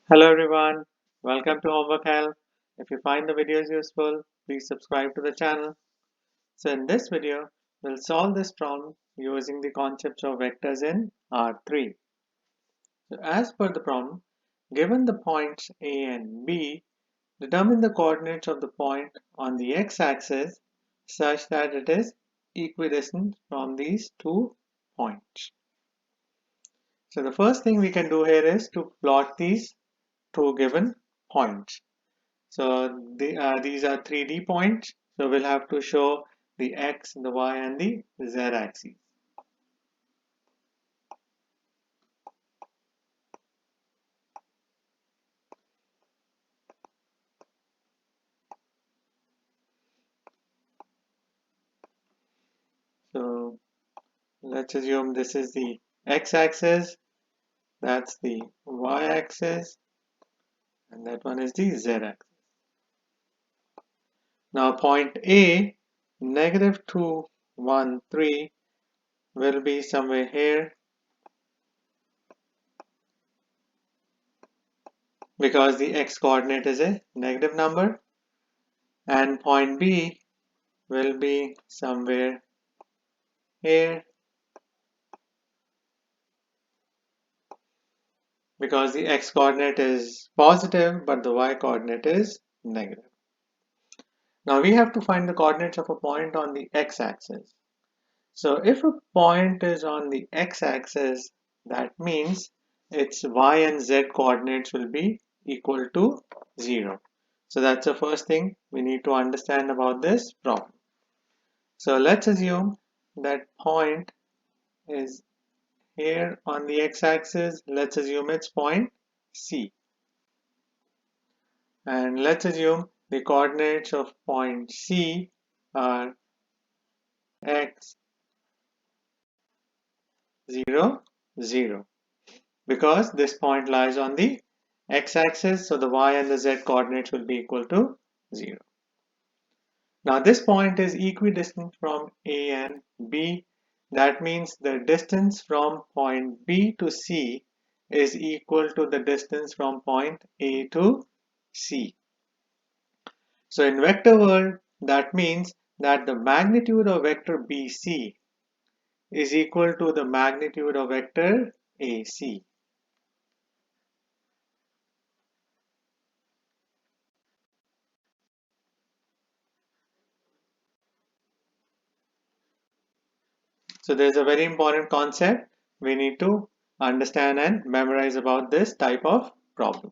Hello everyone, welcome to Homework Help. If you find the videos useful, please subscribe to the channel. So in this video, we'll solve this problem using the concepts of vectors in R3. So as per the problem, given the points A and B, determine the coordinates of the point on the x-axis such that it is equidistant from these 2 points. So the first thing we can do here is to plot these 2 given points. So these are 3D points. So we'll have to show the x, the y, and the z axes. So let's assume this is the x-axis, that's the y-axis, and that one is the z-axis. Now point A, negative 2, 1, 3 will be somewhere here because the x coordinate is a negative number, and point B will be somewhere here because the x coordinate is positive but the y coordinate is negative. Now we have to find the coordinates of a point on the x-axis. So if a point is on the x-axis, that means its y and z coordinates will be equal to 0. So that's the first thing we need to understand about this problem. So let's assume that point is here on the x-axis. Let's assume it's point C. And let's assume the coordinates of point C are x, 0, 0. Because this point lies on the x-axis, so the y and the z coordinates will be equal to 0. Now this point is equidistant from A and B. That means the distance from point B to C is equal to the distance from point A to C. So in vector world, that means that the magnitude of vector BC is equal to the magnitude of vector AC. So there's a very important concept we need to understand and memorize about this type of problem.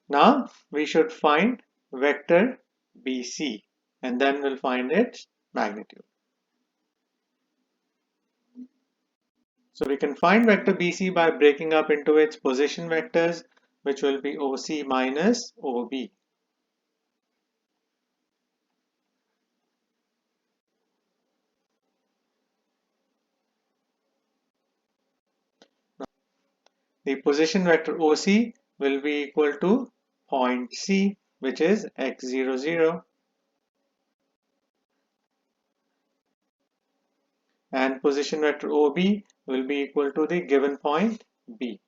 Now we should find vector BC and then we'll find its magnitude. So we can find vector BC by breaking up into its position vectors, which will be OC minus OB. The position vector OC will be equal to point C, which is x0, 0, and position vector OB will be equal to the given point B.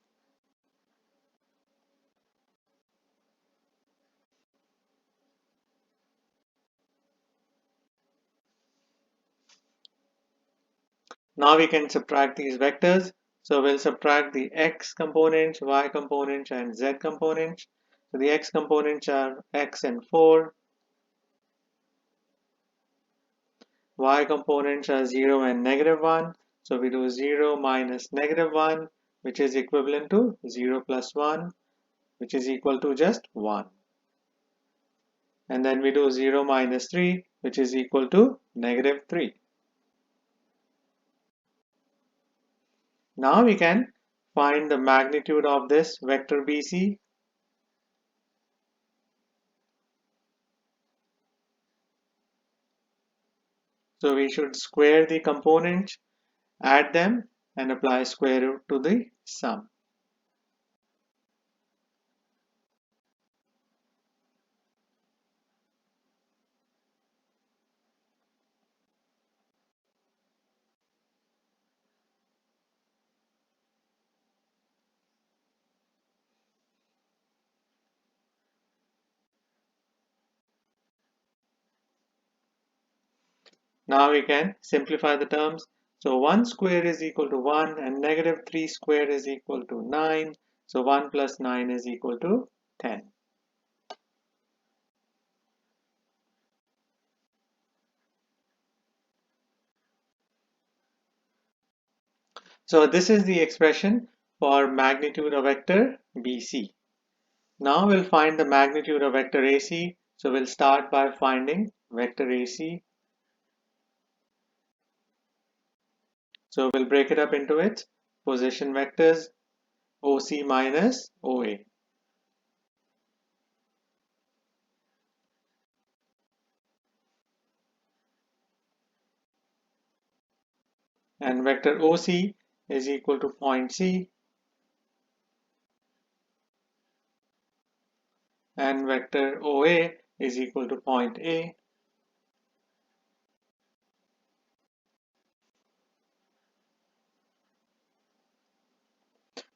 Now we can subtract these vectors. So we'll subtract the x components, y components, and z components. So the x components are x and 4. Y components are 0 and negative 1. So we do 0 minus negative 1, which is equivalent to 0 plus 1, which is equal to just 1. And then we do 0 minus 3, which is equal to negative 3. Now we can find the magnitude of this vector BC. So we should square the components, add them, and apply square root to the sum. Now we can simplify the terms. So 1 square is equal to 1 and negative 3 square is equal to 9. So 1 plus 9 is equal to 10. So this is the expression for magnitude of vector BC. Now we'll find the magnitude of vector AC. So we'll start by finding vector AC. So we'll break it up into its position vectors OC minus OA. And vector OC is equal to point C, and vector OA is equal to point A.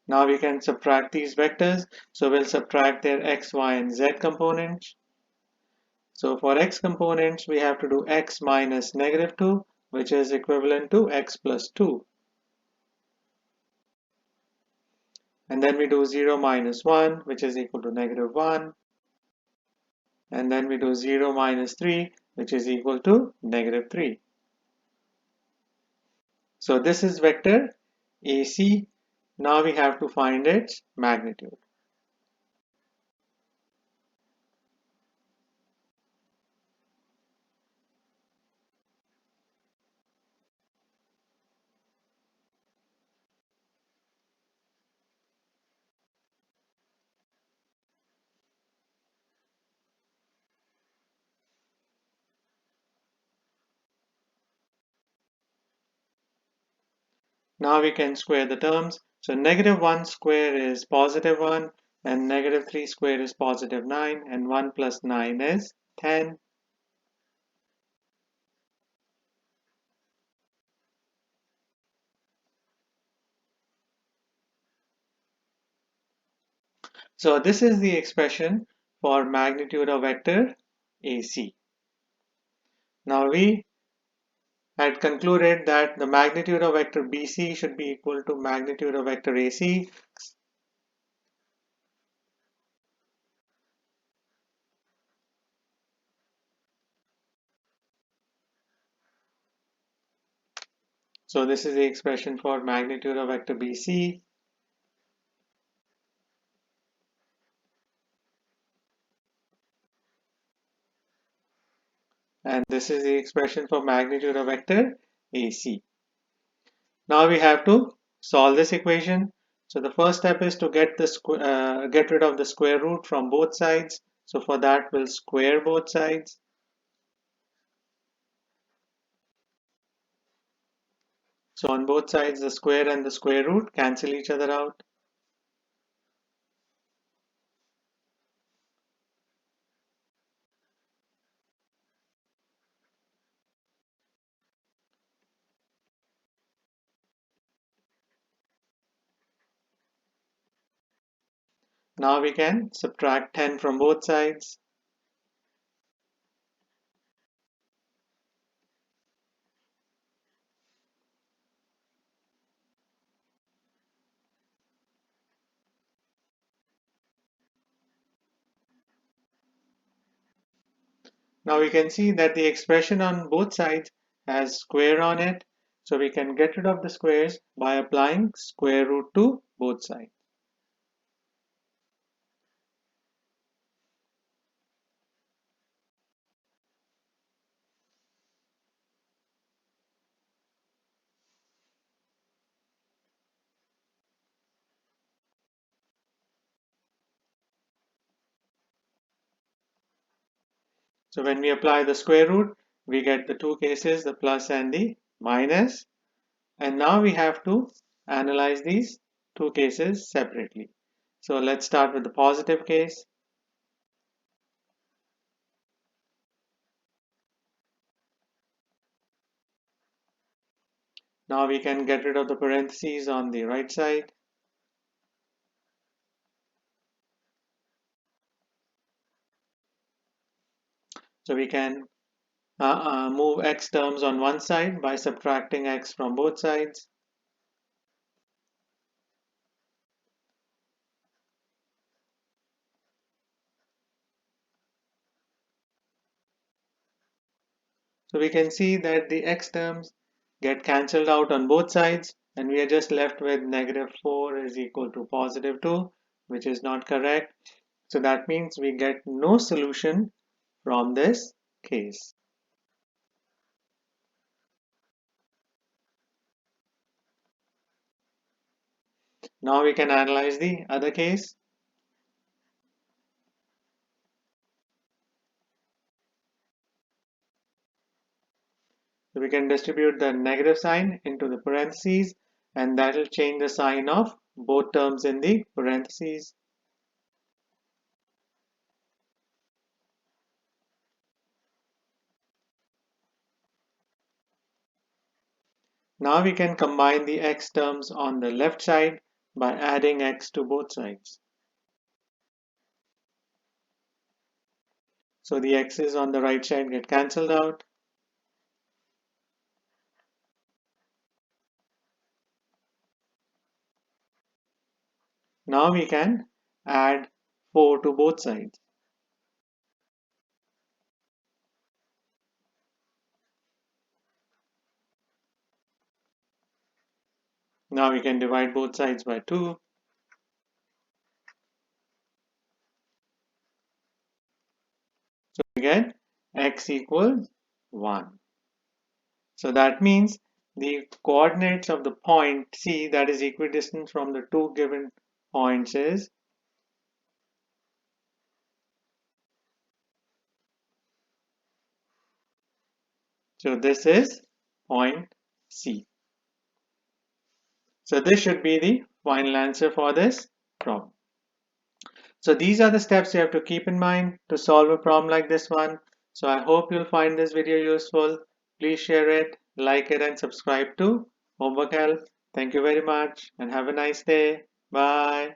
Now we can subtract these vectors. So we'll subtract their x, y, and z components. So for x components, we have to do x minus negative 2, which is equivalent to x plus 2. And then we do 0 minus 1, which is equal to negative 1. And then we do 0 minus 3, which is equal to negative 3. So this is vector AC. Now we have to find its magnitude. Now we can square the terms. So negative 1 square is positive 1, and negative 3 square is positive 9, and 1 plus 9 is 10. So this is the expression for magnitude of vector AC. Now we had concluded that the magnitude of vector BC should be equal to magnitude of vector AC. So this is the expression for magnitude of vector BC. And this is the expression for magnitude of vector AC. Now we have to solve this equation. So the first step is to get rid of the square root from both sides. So for that we'll square both sides. So on both sides the square and the square root cancel each other out. Now we can subtract 10 from both sides. Now we can see that the expression on both sides has square on it. So we can get rid of the squares by applying square root to both sides. So when we apply the square root, we get the two cases, the plus and the minus. And now we have to analyze these two cases separately. So let's start with the positive case. Now we can get rid of the parentheses on the right side. So we can move x terms on one side by subtracting x from both sides. So we can see that the x terms get cancelled out on both sides, and we are just left with negative 4 is equal to positive 2, which is not correct. So that means we get no solution from this case. Now we can analyze the other case. So we can distribute the negative sign into the parentheses, and that will change the sign of both terms in the parentheses. Now we can combine the x terms on the left side by adding x to both sides. So the x's on the right side get cancelled out. Now we can add 4 to both sides. Now we can divide both sides by 2. So we get x equals 1. So that means the coordinates of the point C that is equidistant from the two given points is, so this is point C. So this should be the final answer for this problem. So these are the steps you have to keep in mind to solve a problem like this one. So I hope you'll find this video useful. Please share it, like it, and subscribe to Homework Help. Thank you very much and have a nice day. Bye.